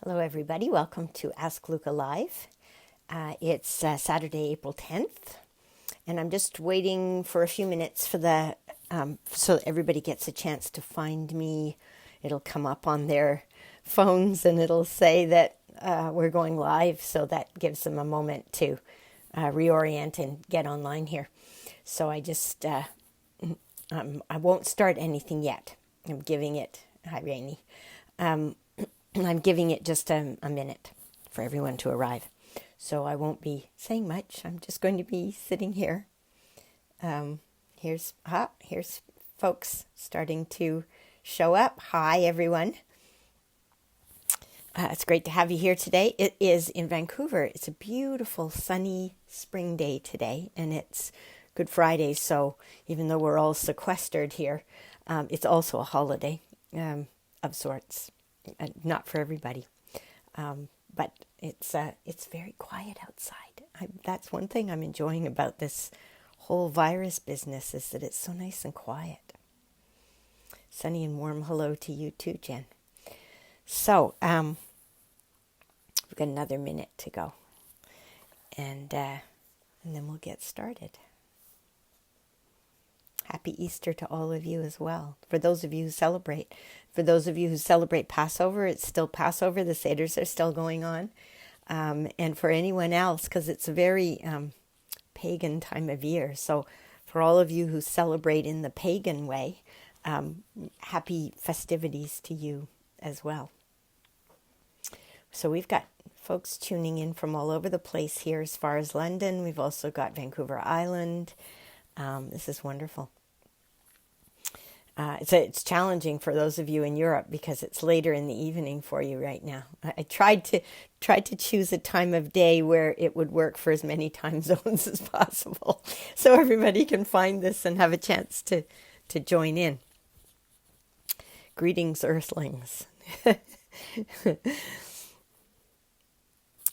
Hello, everybody. Welcome to Ask Lucca Live. It's Saturday, April 10th, and I'm just waiting for a few minutes for so that everybody gets a chance to find me. It'll come up on their phones, and it'll say that we're going live, so that gives them a moment to reorient and get online here. So I won't start anything yet. I'm giving it. Hi, Rainey. I'm giving it just a minute for everyone to arrive. So I won't be saying much. I'm just going to be sitting here. Here's folks starting to show up. Hi, everyone. It's great to have you here today. It is in Vancouver. It's a beautiful sunny spring day today, and it's Good Friday. So even though we're all sequestered here, it's also a holiday of sorts. Not for everybody, but it's very quiet outside. That's one thing I'm enjoying about this whole virus business, is that it's so nice and quiet. Sunny and warm hello to you too, Jen. So we've got another minute to go, and then we'll get started. Happy Easter to all of you as well. For those of you who celebrate Passover, it's still Passover. The Seders are still going on. And for anyone else, because it's a very pagan time of year. So for all of you who celebrate in the pagan way, happy festivities to you as well. So we've got folks tuning in from all over the place here as far as London. We've also got Vancouver Island. This is wonderful. It's challenging for those of you in Europe because it's later in the evening for you right now. I tried to choose a time of day where it would work for as many time zones as possible, so everybody can find this and have a chance to join in. Greetings, Earthlings.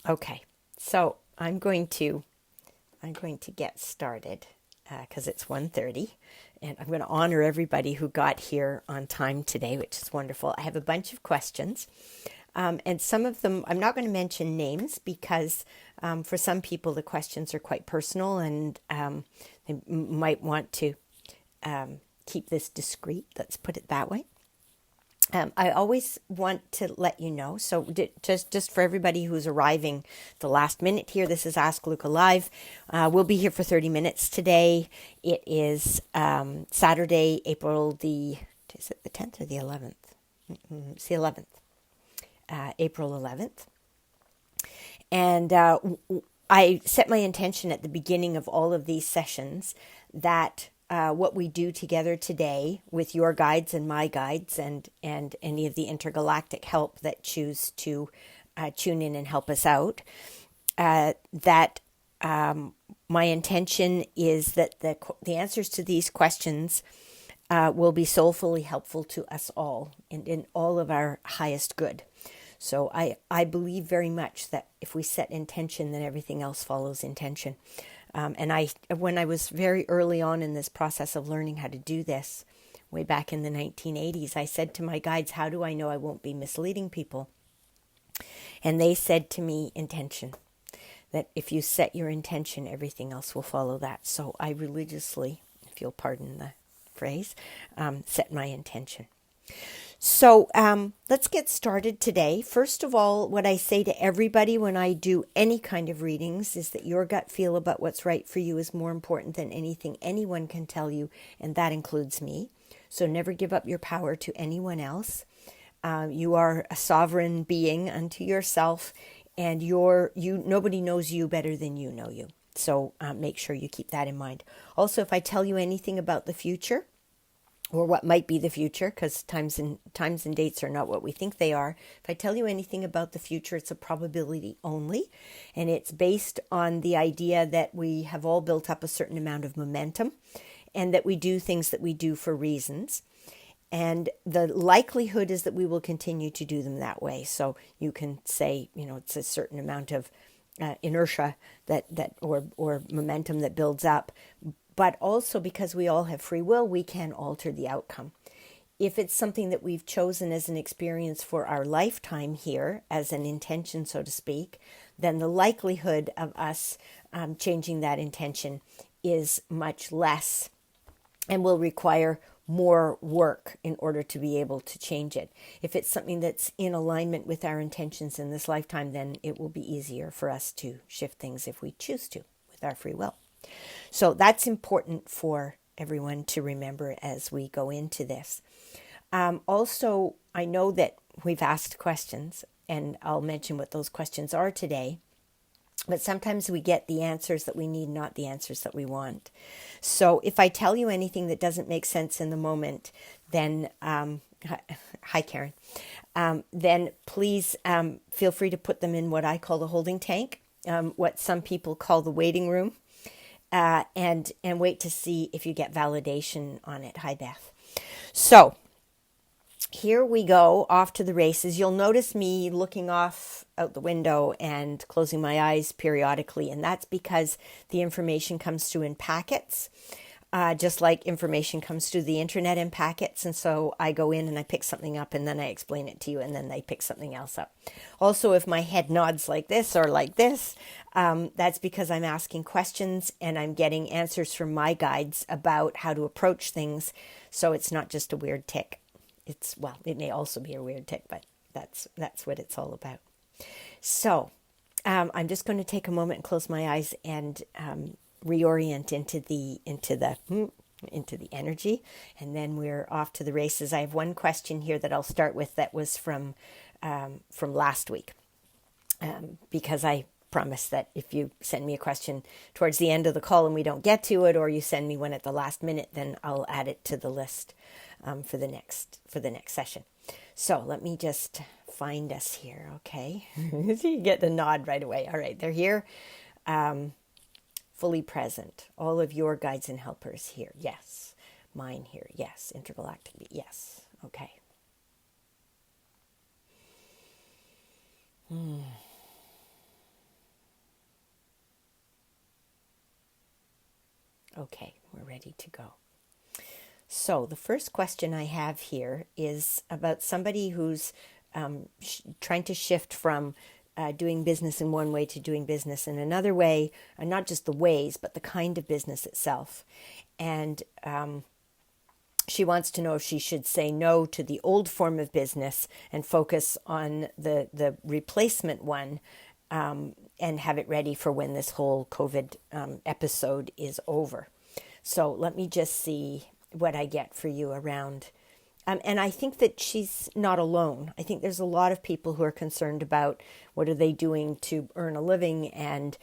Okay, so I'm going to get started because it's 1:30. And I'm going to honor everybody who got here on time today, which is wonderful. I have a bunch of questions. And some of them, I'm not going to mention names because for some people the questions are quite personal, and they might want to keep this discreet. Let's put it that way. I always want to let you know, so just for everybody who's arriving the last minute here, this is Ask Lucca Live. We'll be here for 30 minutes today. It is Saturday, is it the 10th or the 11th? It's the 11th, April 11th. And I set my intention at the beginning of all of these sessions that what we do together today with your guides and my guides and any of the intergalactic help that choose to tune in and help us out, that my intention is that the answers to these questions will be soulfully helpful to us all and in all of our highest good. So I believe very much that if we set intention, then everything else follows intention. And when I was very early on in this process of learning how to do this, way back in the 1980s, I said to my guides, how do I know I won't be misleading people? And they said to me, intention. That if you set your intention, everything else will follow that. So I religiously, if you'll pardon the phrase, set my intention. So let's get started today. First of all, what I say to everybody when I do any kind of readings is that your gut feel about what's right for you is more important than anything anyone can tell you, and that includes me. So never give up your power to anyone else. You are a sovereign being unto yourself, and nobody knows you better than you know you. So make sure you keep that in mind. Also, if I tell you anything about the future, or what might be the future, because times and dates are not what we think they are. If I tell you anything about the future, it's a probability only, and it's based on the idea that we have all built up a certain amount of momentum, and that we do things that we do for reasons. And the likelihood is that we will continue to do them that way. So you can say, it's a certain amount of inertia or momentum that builds up. But also because we all have free will, we can alter the outcome. if it's something that we've chosen as an experience for our lifetime here, as an intention, so to speak, then the likelihood of us changing that intention is much less and will require more work in order to be able to change it. If it's something that's in alignment with our intentions in this lifetime, then it will be easier for us to shift things if we choose to with our free will. So that's important for everyone to remember as we go into this. Also, I know that we've asked questions, and I'll mention what those questions are today. But sometimes we get the answers that we need, not the answers that we want. So if I tell you anything that doesn't make sense in the moment, then, hi Karen, then please feel free to put them in what I call the holding tank, what some people call the waiting room, and wait to see if you get validation on it. Hi Beth. So here we go, off to the races. You'll notice me looking off out the window and closing my eyes periodically, and that's because the information comes through in packets, just like information comes through the internet in packets. And so I go in and I pick something up, and then I explain it to you, and then I pick something else up. Also, if my head nods like this or like this, that's because I'm asking questions and I'm getting answers from my guides about how to approach things, so it's not just a weird tick. It may also be a weird tick, but that's what it's all about. So I'm just going to take a moment and close my eyes and reorient into the energy, and then we're off to the races. I have one question here that I'll start with that was from last week, because I promise that if you send me a question towards the end of the call and we don't get to it, or you send me one at the last minute, then I'll add it to the list for the next session. So let me just find us here, okay? You get the nod right away. All right, they're here, fully present. All of your guides and helpers here, yes. Mine here, yes. Intergalactic, yes. Okay. Okay, we're ready to go. So the first question I have here is about somebody who's trying to shift from doing business in one way to doing business in another way, and not just the ways, but the kind of business itself. And she wants to know if she should say no to the old form of business and focus on the replacement one, and have it ready for when this whole COVID episode is over. So let me just see what I get for you around. And I think that she's not alone. I think there's a lot of people who are concerned about what are they doing to earn a living, and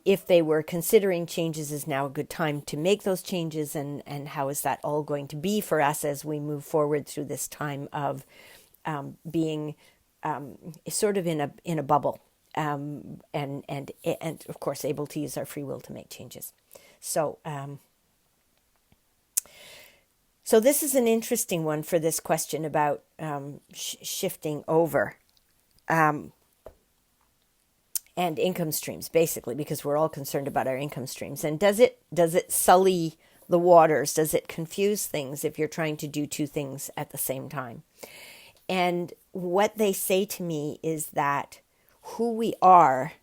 if they were considering changes, is now a good time to make those changes, and how is that all going to be for us as we move forward through this time of being sort of in a bubble, and of course able to use our free will to make changes. So this is an interesting one for this question about shifting over, and income streams, basically, because we're all concerned about our income streams. And does it sully the waters? Does it confuse things if you're trying to do two things at the same time? And what they say to me is that who we are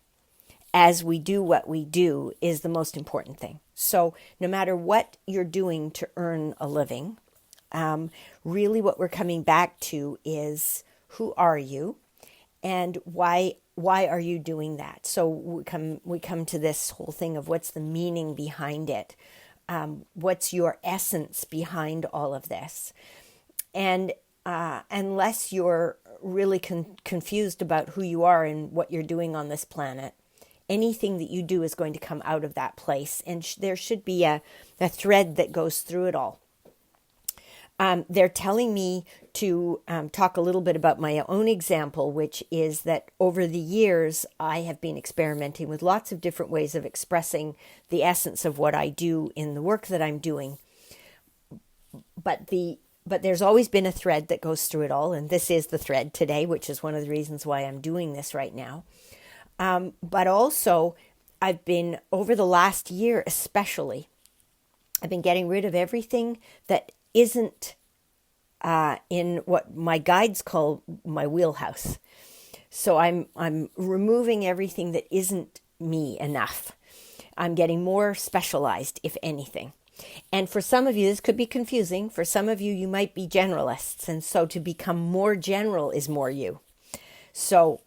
as we do what we do is the most important thing. So no matter what you're doing to earn a living, really what we're coming back to is, who are you, and why are you doing that? So we come to this whole thing of what's the meaning behind it, what's your essence behind all of this, and unless you're really confused about who you are and what you're doing on this planet, anything that you do is going to come out of that place, and there should be a thread that goes through it all. They're telling me to talk a little bit about my own example, which is that over the years, I have been experimenting with lots of different ways of expressing the essence of what I do in the work that I'm doing. But there's always been a thread that goes through it all, and this is the thread today, which is one of the reasons why I'm doing this right now. But also, I've been, over the last year especially, I've been getting rid of everything that isn't in what my guides call my wheelhouse. So I'm removing everything that isn't me enough. I'm getting more specialized, if anything. And for some of you, this could be confusing. For some of you, you might be generalists. And so to become more general is more you. So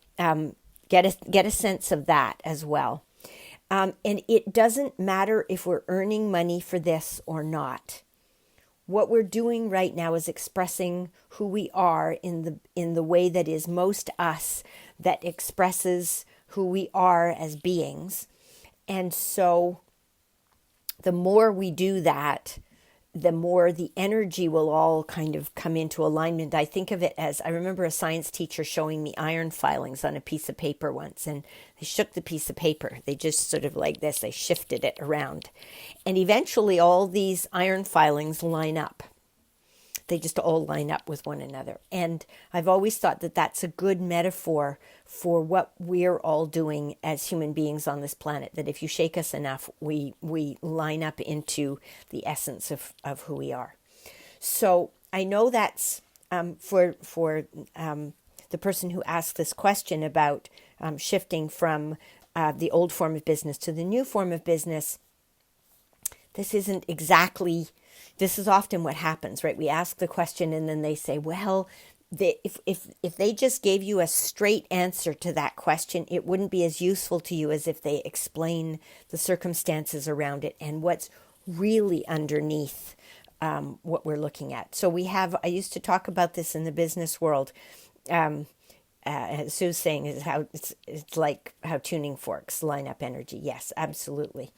get a sense of that as well. And it doesn't matter if we're earning money for this or not. What we're doing right now is expressing who we are in the way that is most us, that expresses who we are as beings. And so the more we do that, the more the energy will all kind of come into alignment. I think of it as, I remember a science teacher showing me iron filings on a piece of paper once, and they shook the piece of paper. They just sort of like this, they shifted it around. And eventually all these iron filings line up. They just all line up with one another. And I've always thought that that's a good metaphor for what we're all doing as human beings on this planet, that if you shake us enough, we line up into the essence of who we are. So I know that's for the person who asked this question about shifting from the old form of business to the new form of business. This isn't exactly... This is often what happens, right? We ask the question and then they say, well, if they just gave you a straight answer to that question, it wouldn't be as useful to you as if they explain the circumstances around it and what's really underneath what we're looking at. So I used to talk about this in the business world. As Sue's saying, is how it's like how tuning forks line up energy. Yes, absolutely.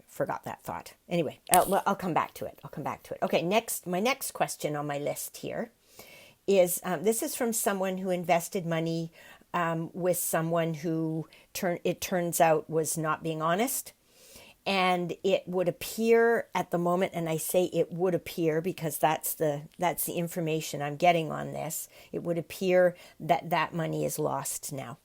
Forgot that thought. Anyway, I'll come back to it. Okay, my next question on my list here is, this is from someone who invested money with someone who it turns out was not being honest. And it would appear at the moment, and I say it would appear because that's the information I'm getting on this, it would appear that money is lost now.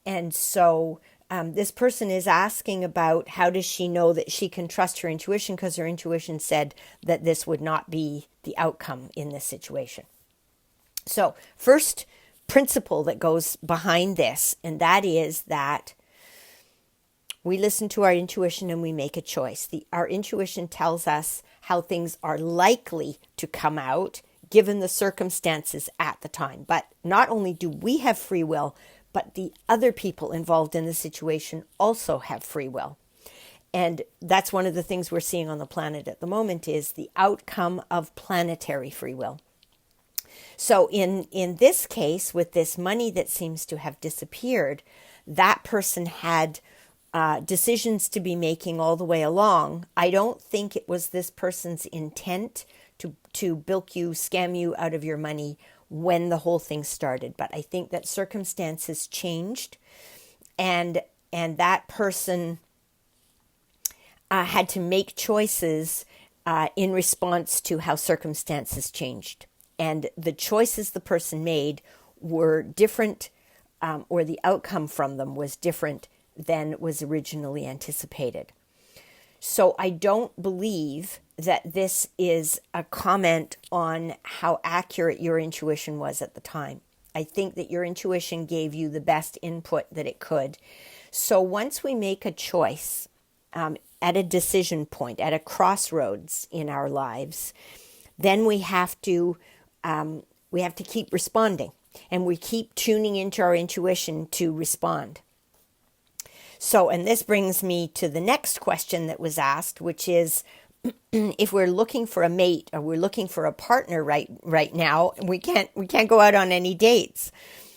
And so this person is asking about how does she know that she can trust her intuition, because her intuition said that this would not be the outcome in this situation. So first principle that goes behind this, and that is that we listen to our intuition and we make a choice. Our intuition tells us how things are likely to come out given the circumstances at the time. But not only do we have free will, but the other people involved in the situation also have free will. And that's one of the things we're seeing on the planet at the moment, is the outcome of planetary free will. So in this case, with this money that seems to have disappeared, that person had decisions to be making all the way along. I don't think it was this person's intent to bilk you, scam you out of your money when the whole thing started. But I think that circumstances changed, and that person had to make choices in response to how circumstances changed. And the choices the person made were different, or the outcome from them was different than was originally anticipated. So I don't believe that this is a comment on how accurate your intuition was at the time. I think that your intuition gave you the best input that it could. So once we make a choice at a decision point, at a crossroads in our lives, then we have to keep responding, and we keep tuning into our intuition to respond. So, and this brings me to the next question that was asked, which is, if we're looking for a mate or we're looking for a partner right now, we can't go out on any dates.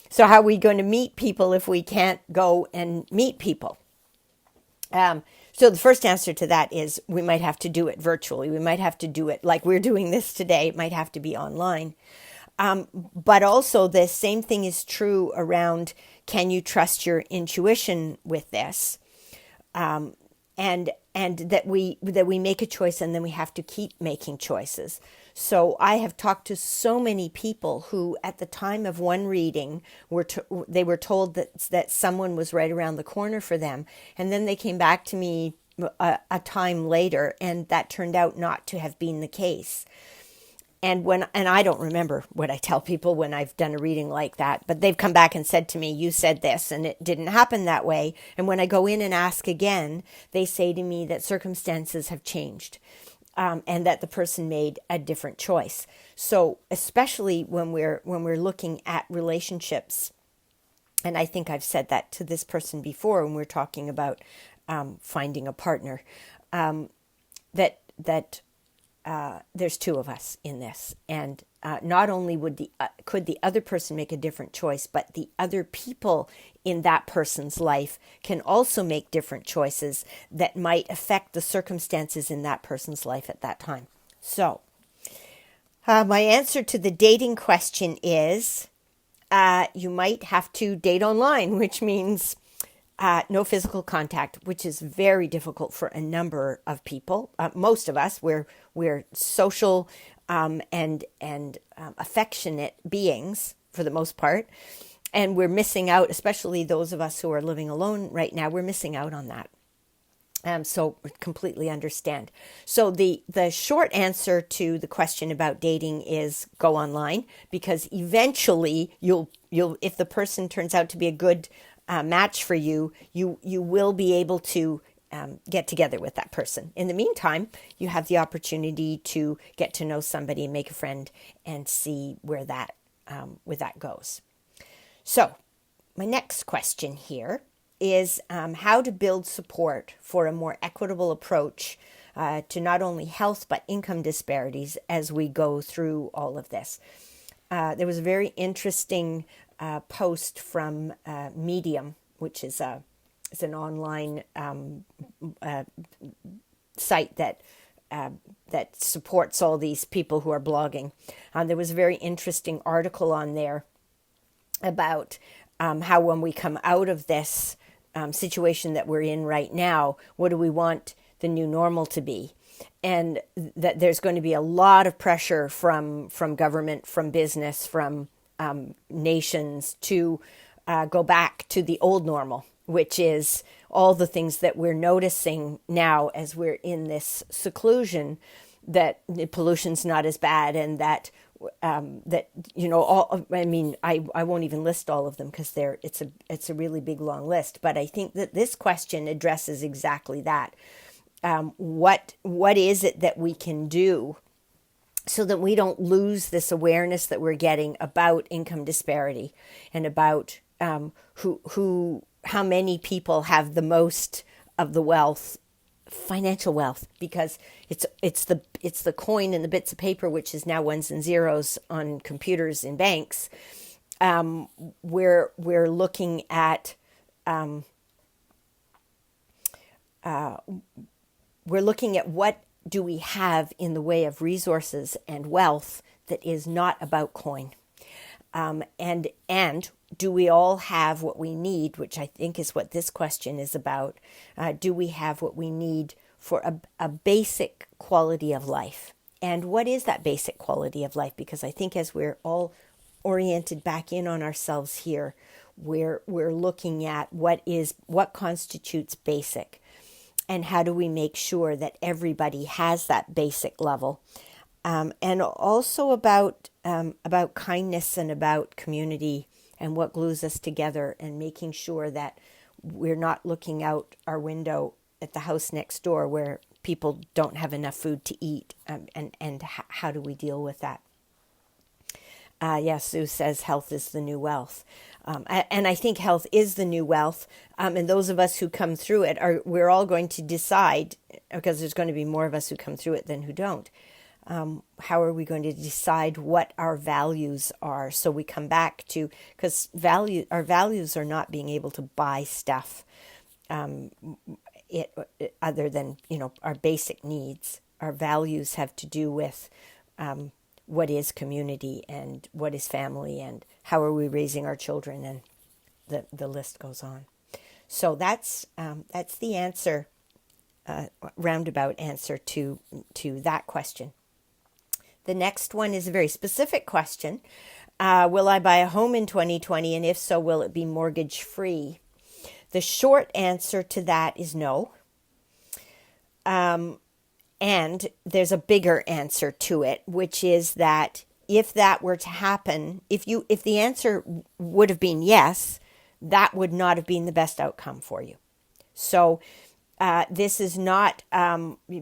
So how are we going to meet people if we can't go and meet people? So the first answer to that is we might have to do it virtually. We might have to do it like we're doing this today. It might have to be online. But also the same thing is true around, can you trust your intuition with this? And that we make a choice, and then we have to keep making choices. So I have talked to so many people who, at the time of one reading, they were told that someone was right around the corner for them, and then they came back to me a time later, and that turned out not to have been the case. And I don't remember what I tell people when I've done a reading like that, but they've come back and said to me, you said this and it didn't happen that way. And when I go in and ask again, they say to me that circumstances have changed, and that the person made a different choice. So especially when we're looking at relationships, and I think I've said that to this person before when we're talking about finding a partner, that there's two of us in this, and not only could the other person make a different choice, but the other people in that person's life can also make different choices that might affect the circumstances in that person's life at that time. So, my answer to the dating question is you might have to date online, which means no physical contact, which is very difficult for a number of people. Most of us, we're social and affectionate beings for the most part, and we're missing out, especially those of us who are living alone right now. We're missing out on that. So completely understand. So the short answer to the question about dating is go online, because eventually you'll if the person turns out to be a good match for you, you will be able to get together with that person. In the meantime, you have the opportunity to get to know somebody and make a friend and see where that goes. So my next question here is how to build support for a more equitable approach to not only health but income disparities as we go through all of this. There was a very interesting post from Medium, which is an online site that supports all these people who are blogging. There was a very interesting article on there about how when we come out of this situation that we're in right now, what do we want the new normal to be? And that there's going to be a lot of pressure from government, from business, from nations to go back to the old normal, which is all the things that we're noticing now as we're in this seclusion, that the pollution's not as bad, and that all. I mean, I won't even list all of them because it's a really big long list. But I think that this question addresses exactly that. What is it that we can do so that we don't lose this awareness that we're getting about income disparity and about how many people have the most of the wealth, financial wealth, because it's the coin and the bits of paper, which is now ones and zeros on computers in banks. We're looking at what do we have in the way of resources and wealth that is not about coin, and do we all have what we need, which I think is what this question is about. Do we have what we need for a basic quality of life? And what is that basic quality of life? Because I think as we're all oriented back in on ourselves here, we're looking at what constitutes basic, and how do we make sure that everybody has that basic level, and also about kindness and about community and what glues us together, and making sure that we're not looking out our window at the house next door where people don't have enough food to eat, and how do we deal with that? Yes, Sue says health is the new wealth. And I think health is the new wealth. And those of us who come through it, we're all going to decide, because there's going to be more of us who come through it than who don't. How are we going to decide what our values are? So we come back to, because our values are not being able to buy stuff, other than, our basic needs. Our values have to do with what is community and what is family and how are we raising our children, and the list goes on. So that's the answer, roundabout answer to that question. The next one is a very specific question. Will I buy a home in 2020? And if so, will it be mortgage free? The short answer to that is no. And there's a bigger answer to it, which is that if that were to happen, if the answer would have been yes, that would not have been the best outcome for you. So this is not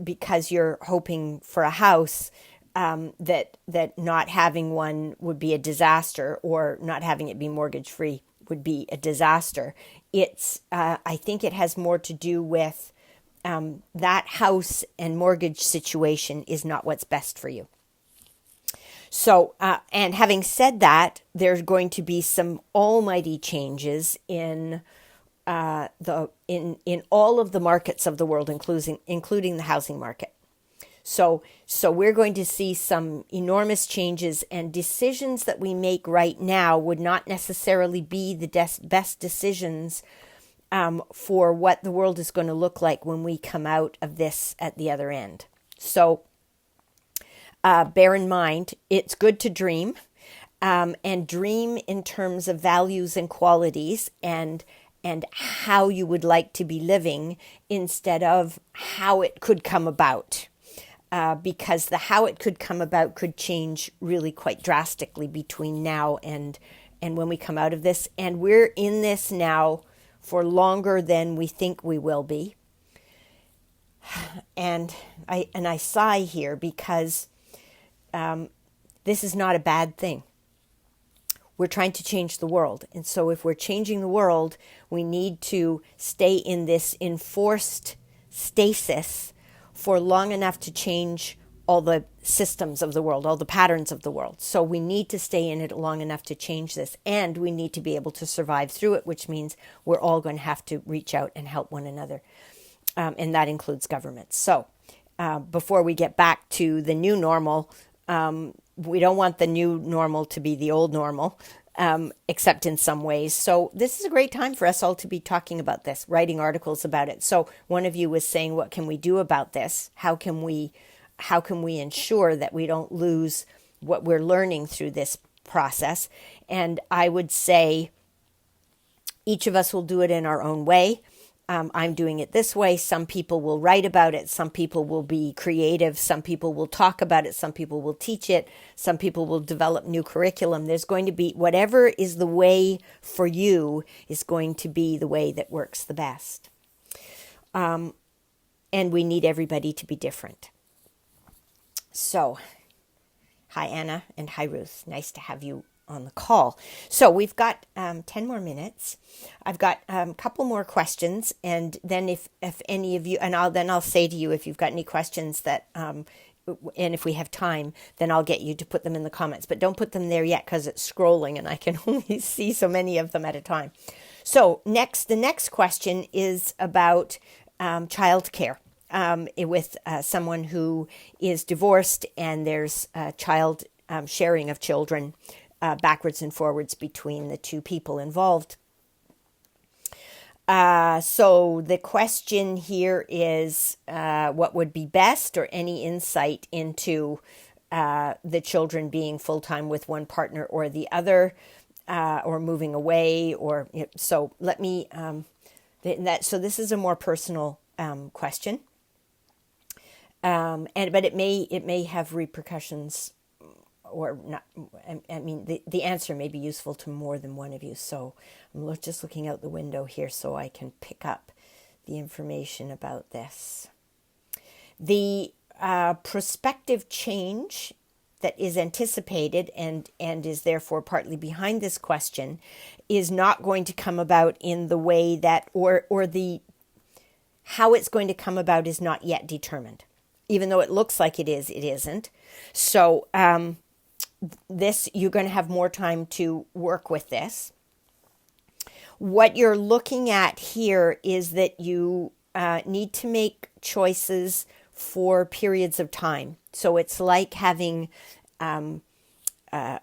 because you're hoping for a house that not having one would be a disaster, or not having it be mortgage free would be a disaster. It's I think it has more to do with that house and mortgage situation is not what's best for you. So, and having said that, there's going to be some almighty changes in in all of the markets of the world, including the housing market. So we're going to see some enormous changes, and decisions that we make right now would not necessarily be the best decisions for what the world is going to look like when we come out of this at the other end. So bear in mind, it's good to dream, and dream in terms of values and qualities and how you would like to be living, instead of how it could come about. Because the how it could come about could change really quite drastically between now and when we come out of this. And we're in this now for longer than we think we will be. And I sigh here because this is not a bad thing. We're trying to change the world. And so if we're changing the world, we need to stay in this enforced stasis for long enough to change all the systems of the world, all the patterns of the world. So we need to stay in it long enough to change this, and we need to be able to survive through it, which means we're all going to have to reach out and help one another, and that includes governments. So before we get back to the new normal, we don't want the new normal to be the old normal, except in some ways. So this is a great time for us all to be talking about this, writing articles about it. So one of you was saying, what can we do about this? How can we ensure that we don't lose what we're learning through this process? And I would say each of us will do it in our own way. I'm doing it this way. Some people will write about it. Some people will be creative. Some people will talk about it. Some people will teach it. Some people will develop new curriculum. There's going to be, whatever is the way for you is going to be the way that works the best. And we need everybody to be different. So, hi Anna and hi Ruth. Nice to have you on the call. So we've got 10 more minutes. I've got a couple more questions, and then if any of you, and I'll say to you if you've got any questions that and if we have time, then I'll get you to put them in the comments. But don't put them there yet because it's scrolling and I can only see so many of them at a time. So the next question is about childcare. With someone who is divorced, and there's child sharing of children backwards and forwards between the two people involved. So the question here is what would be best, or any insight into the children being full-time with one partner or the other, or moving away, or so let me so this is a more personal question. But it may have repercussions, or not. I mean, the answer may be useful to more than one of you. So I'm just looking out the window here so I can pick up the information about this. The prospective change that is anticipated and is therefore partly behind this question is not going to come about in the way that, or the how it's going to come about is not yet determined. Even though it looks like it is, it isn't. So this, you're going to have more time to work with this. What you're looking at here is that you need to make choices for periods of time. So it's like having a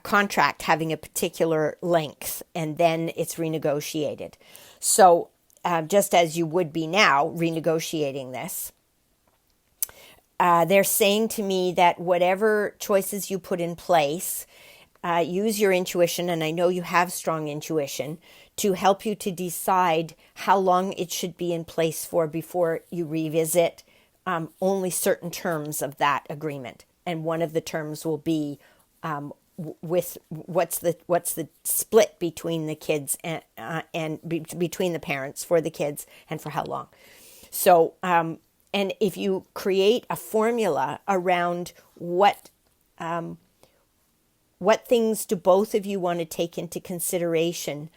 contract having a particular length, and then it's renegotiated. So just as you would be now renegotiating this, they're saying to me that whatever choices you put in place, use your intuition, and I know you have strong intuition, to help you to decide how long it should be in place for before you revisit only certain terms of that agreement. And one of the terms will be with what's the split between the kids between the parents for the kids, and for how long. So and if you create a formula around what things do both of you want to take into consideration,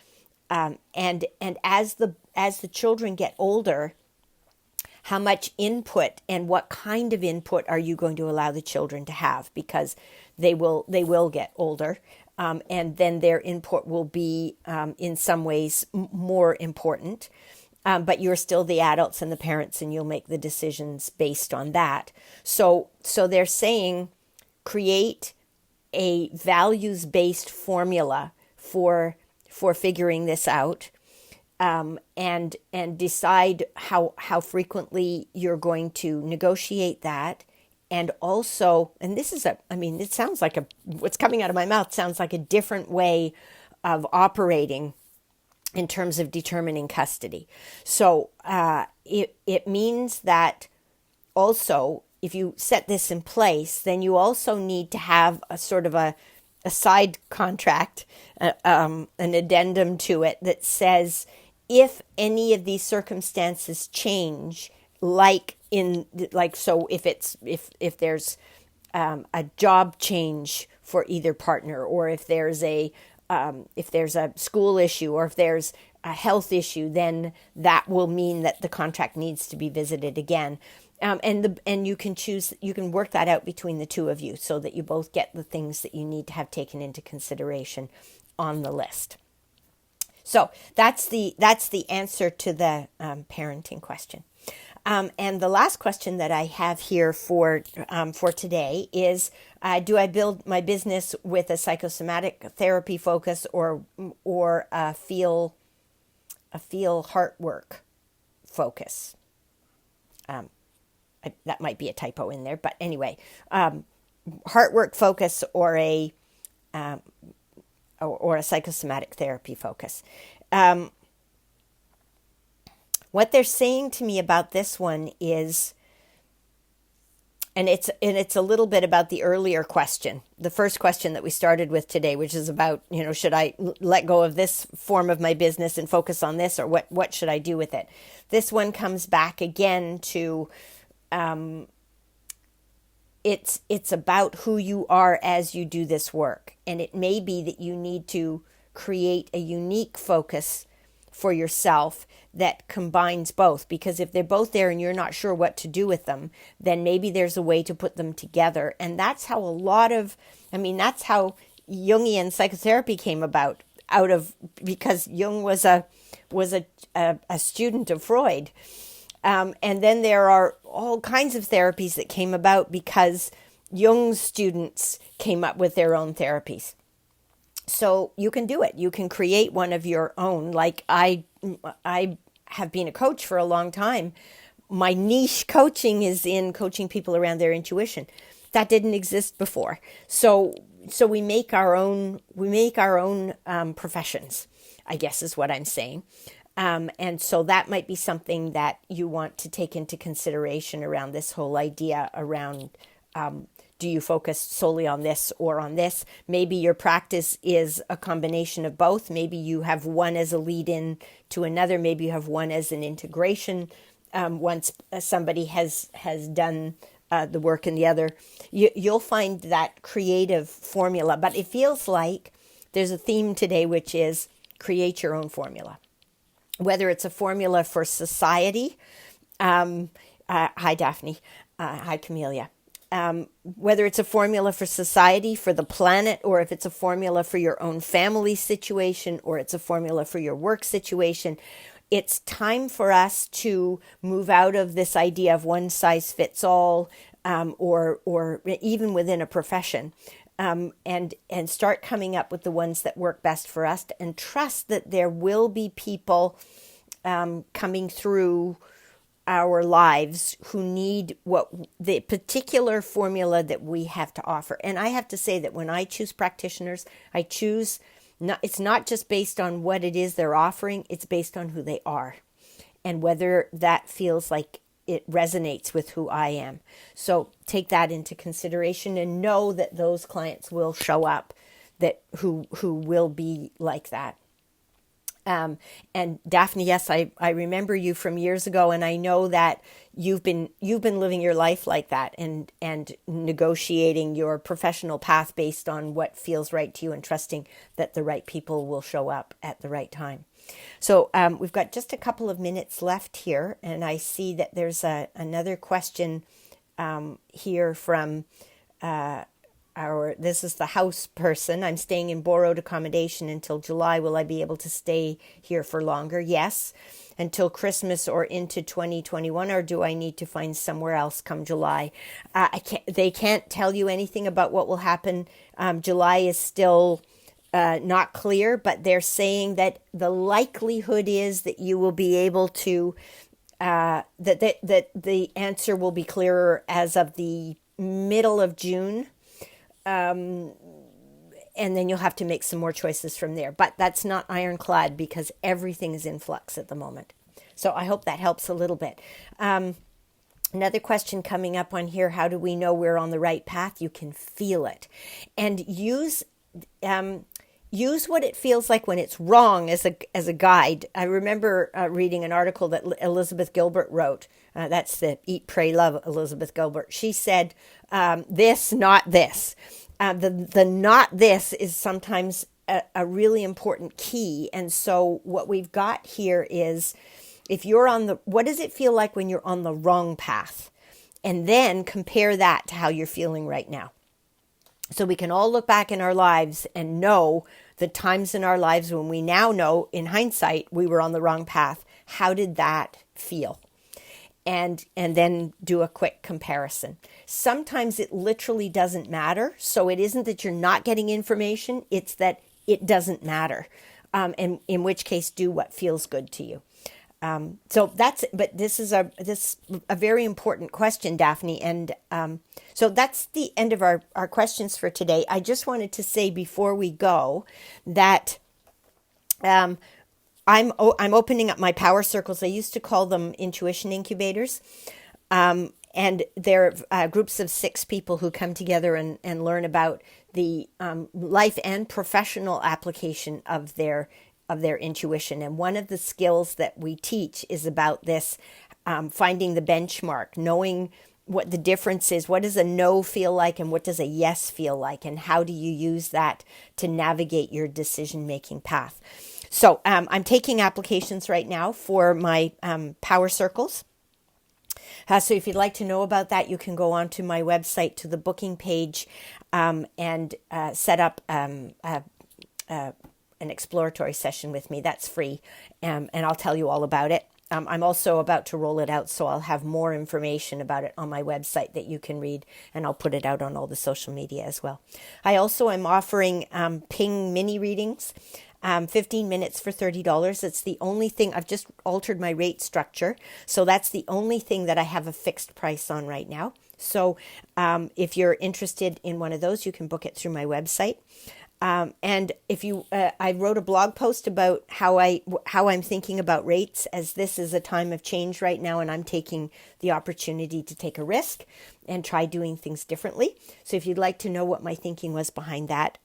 and as the children get older, how much input and what kind of input are you going to allow the children to have, because they will get older, and then their input will be in some ways more important, but you're still the adults and the parents, and you'll make the decisions based on that. So they're saying create a values-based formula for figuring this out, and decide how frequently you're going to negotiate that. And also, and this is it sounds like what's coming out of my mouth sounds like a different way of operating in terms of determining custody. So it means that also, if you set this in place, then you also need to have a sort of a side contract, an addendum to it that says, if any of these circumstances change, so if there's a job change for either partner, or if there's a school issue, or if there's a health issue, then that will mean that the contract needs to be visited again. And you can work that out between the two of you, so that you both get the things that you need to have taken into consideration on the list. So that's the answer to the parenting question. And the last question that I have here for today is, do I build my business with a psychosomatic therapy focus, or a feel heart work focus? That might be a typo in there, but anyway, heart work focus, or a psychosomatic therapy focus. What they're saying to me about this one is, and it's a little bit about the earlier question, the first question that we started with today, which is about, should I let go of this form of my business and focus on this, or what should I do with it? This one comes back again to, it's about who you are as you do this work. And it may be that you need to create a unique focus for yourself that combines both, because if they're both there and you're not sure what to do with them, then maybe there's a way to put them together. And that's how that's how Jungian psychotherapy came about, because Jung was a student of Freud. And then there are all kinds of therapies that came about because Jung's students came up with their own therapies. So you can do it. You can create one of your own. Like I have been a coach for a long time. My niche coaching is in coaching people around their intuition. That didn't exist before. So we make our own professions, I guess is what I'm saying. And so that might be something that you want to take into consideration around this whole idea around, do you focus solely on this or on this? Maybe your practice is a combination of both. Maybe you have one as a lead in to another. Maybe you have one as an integration. Once somebody has done the work in the other, you'll find that creative formula. But it feels like there's a theme today, which is create your own formula. Whether it's a formula for society, hi Daphne, hi Camellia. Whether it's a formula for society, for the planet, or if it's a formula for your own family situation, or it's a formula for your work situation, it's time for us to move out of this idea of one size fits all, or even within a profession, and start coming up with the ones that work best for us, and trust that there will be people coming through our lives who need what the particular formula that we have to offer. And I have to say that when I choose practitioners, I choose not, it's not just based on what it is they're offering, it's based on who they are and whether that feels like it resonates with who I am. So take that into consideration and know that those clients will show up that who will be like that. And Daphne, yes, I remember you from years ago, and I know that you've been living your life like that and negotiating your professional path based on what feels right to you and trusting that the right people will show up at the right time. So we've got just a couple of minutes left here, and I see that there's another question here from this is the house person. I'm staying in borrowed accommodation until July. Will I be able to stay here for longer? Yes, until Christmas or into 2021, or do I need to find somewhere else come July? They can't tell you anything about what will happen. July is still not clear, but they're saying that the likelihood is that you will be able to, that the answer will be clearer as of the middle of June. And then you'll have to make some more choices from there. But that's not ironclad because everything is in flux at the moment. So I hope that helps a little bit. Another question coming up on here, how do we know we're on the right path? You can feel it. And use what it feels like when it's wrong as a guide. I remember reading an article that Elizabeth Gilbert wrote. That's the Eat, Pray, Love Elizabeth Gilbert. She said, this, not this. The not this is sometimes a really important key. And so what we've got here is, if you're what does it feel like when you're on the wrong path? And then compare that to how you're feeling right now. So we can all look back in our lives and know the times in our lives when we now know, in hindsight, we were on the wrong path. How did that feel? And then do a quick comparison. Sometimes it literally doesn't matter. So it isn't that you're not getting information, it's that it doesn't matter. And in which case, do what feels good to you. But this is a very important question, Daphne. And so that's the end of our questions for today. I just wanted to say before we go that I'm opening up my power circles. I used to call them intuition incubators. And they're groups of 6 people who come together and learn about the life and professional application of their intuition. And one of the skills that we teach is about this, finding the benchmark, knowing what the difference is. What does a no feel like and what does a yes feel like? And how do you use that to navigate your decision-making path? So I'm taking applications right now for my power circles. So if you'd like to know about that, you can go onto my website to the booking page and set up an exploratory session with me. That's free, and I'll tell you all about it. I'm also about to roll it out, so I'll have more information about it on my website that you can read, and I'll put it out on all the social media as well. I also am offering Ping mini readings, 15 minutes for $30. It's the only thing. I've just altered my rate structure, so that's the only thing that I have a fixed price on right now. So if you're interested in one of those, you can book it through my website. And if you, I wrote a blog post about how I'm thinking about rates, as this is a time of change right now, and I'm taking the opportunity to take a risk and try doing things differently. So if you'd like to know what my thinking was behind that,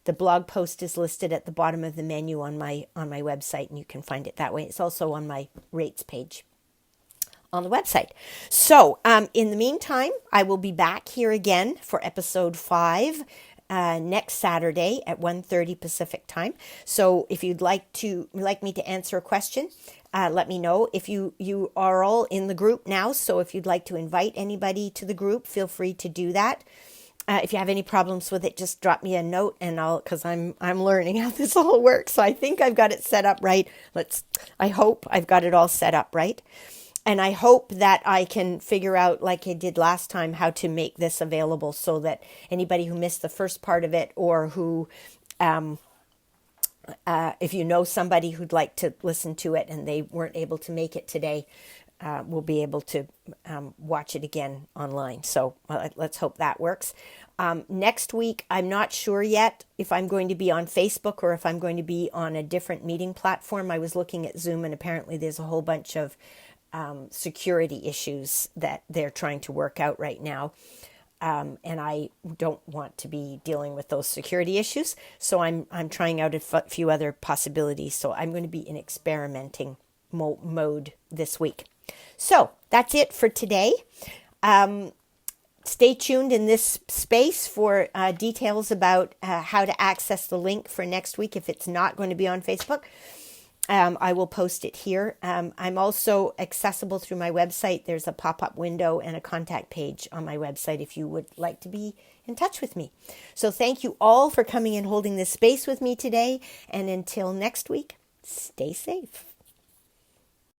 the blog post is listed at the bottom of the menu on my website, and you can find it that way. It's also on my rates page on the website. So in the meantime, I will be back here again for episode 5. Next Saturday at 1:30 Pacific time. So if you'd like me to answer a question, let me know. If you are all in the group now, so if you'd like to invite anybody to the group, feel free to do that. If you have any problems with it, just drop me a note, and because I'm learning how this all works. So I think I've got it set up right. I hope I've got it all set up right. And I hope that I can figure out, like I did last time, how to make this available so that anybody who missed the first part of it, or who, if you know somebody who'd like to listen to it and they weren't able to make it today, will be able to watch it again online. So let's hope that works. Next week, I'm not sure yet if I'm going to be on Facebook or if I'm going to be on a different meeting platform. I was looking at Zoom, and apparently there's a whole bunch of security issues that they're trying to work out right now. And I don't want to be dealing with those security issues. So I'm trying out a few other possibilities. So I'm going to be in experimenting mode this week. So that's it for today. Stay tuned in this space for details about how to access the link for next week if it's not going to be on Facebook. I will post it here. I'm also accessible through my website. There's a pop-up window and a contact page on my website if you would like to be in touch with me. So thank you all for coming and holding this space with me today. And until next week, stay safe.